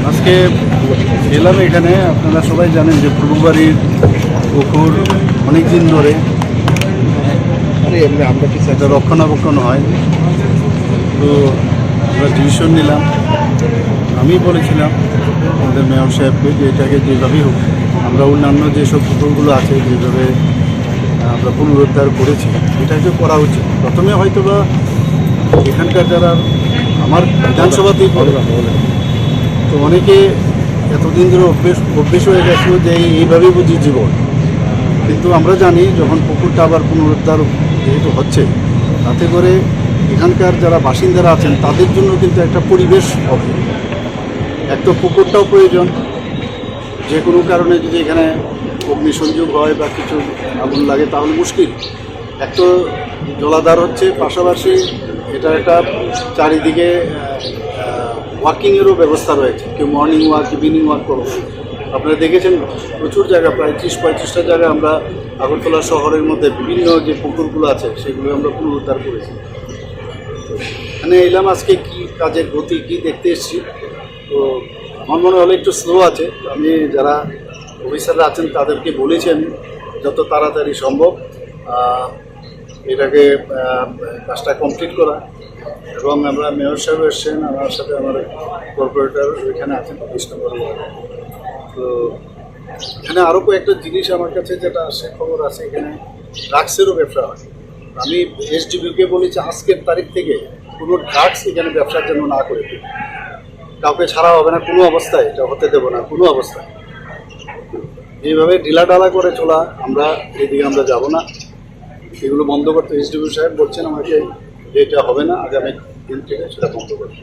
আজকে এলাম এখানে, আপনারা সবাই জানেন যে পূর্ববাড়ির পুকুর অনেক দিন ধরে এটা রক্ষণাবেক্ষণ হয়। তো আমরা ডিসিশন নিলাম, আমি বলেছিলাম আমাদের মেয়র সাহেবকে যে এটাকে যেভাবেই হোক আমরা অন্যান্য যেসব পুকুরগুলো আছে যেভাবে আমরা পুনরুদ্ধার করেছি এটাকে করা উচিত। প্রথমে হয়তো বা এখানকার যারা আমার বিধানসভাতেই পড়ে তো অনেকে এতদিন ধরে অভ্যেস হয়ে গেছিল যে এইভাবেই বুঝি জীবন, কিন্তু আমরা জানি যখন পুকুরটা আবার পুনরুদ্ধার যেহেতু হচ্ছে তাতে করে এখানকার যারা বাসিন্দারা আছেন তাদের জন্য কিন্তু একটা পরিবেশ হবে। একটা পুকুরটাও প্রয়োজন, যে কোনো কারণে যদি এখানে অগ্নিসংযোগ হয় বা কিছু আগুন লাগে তাহলে মুশকিল। এক তো জলাধার হচ্ছে, পাশাপাশি এটা একটা চারিদিকে ওয়াকিংয়েরও ব্যবস্থা রয়েছে। কেউ মর্নিং ওয়াক, ইভিনিং ওয়াক করো। আপনারা দেখেছেন প্রচুর জায়গা, প্রায় 30-35টা জায়গায় আমরা আগরতলা শহরের মধ্যে বিভিন্ন যে পুকুরগুলো আছে সেগুলো আমরা পুনরুদ্ধার করেছি। এখানে এলাম আজকে কি কাজের গতি কি দেখতে এসেছি। তো আমার মনে হলো একটু স্লো আছে। আমি যারা অফিসাররা আছেন তাদেরকে বলেছি আমি যত তাড়াতাড়ি সম্ভব এটাকে কাজটা কমপ্লিট করা। এবং আমরা মেয়র সাহেব এসছেন, আমার সাথে আমার কর্পোরেটর এখানে আছেন কৃষ্ণনগর। তো এখানে আরও কয়েকটা জিনিস আমার কাছে যেটা আসে খবর আছে, এখানে ড্রাগসেরও ব্যবসা হয়। আমি এসডিবিকে বলেছি আজকের তারিখ থেকে কোনো ড্রাগস এখানে ব্যবসার জন্য না করে দিই, কাউকে ছাড়া হবে না কোনো অবস্থায়, এটা হতে দেবো না কোনো অবস্থায়। এইভাবে ঢিলাঢালা করে চলা আমরা এদিকে আমরা যাব না, এগুলো বন্ধ করতে এসডিবি সাহেব বলছেন আমাকে যে এটা হবে না, আগামী দিন থেকে সেটা বন্ধ করতে।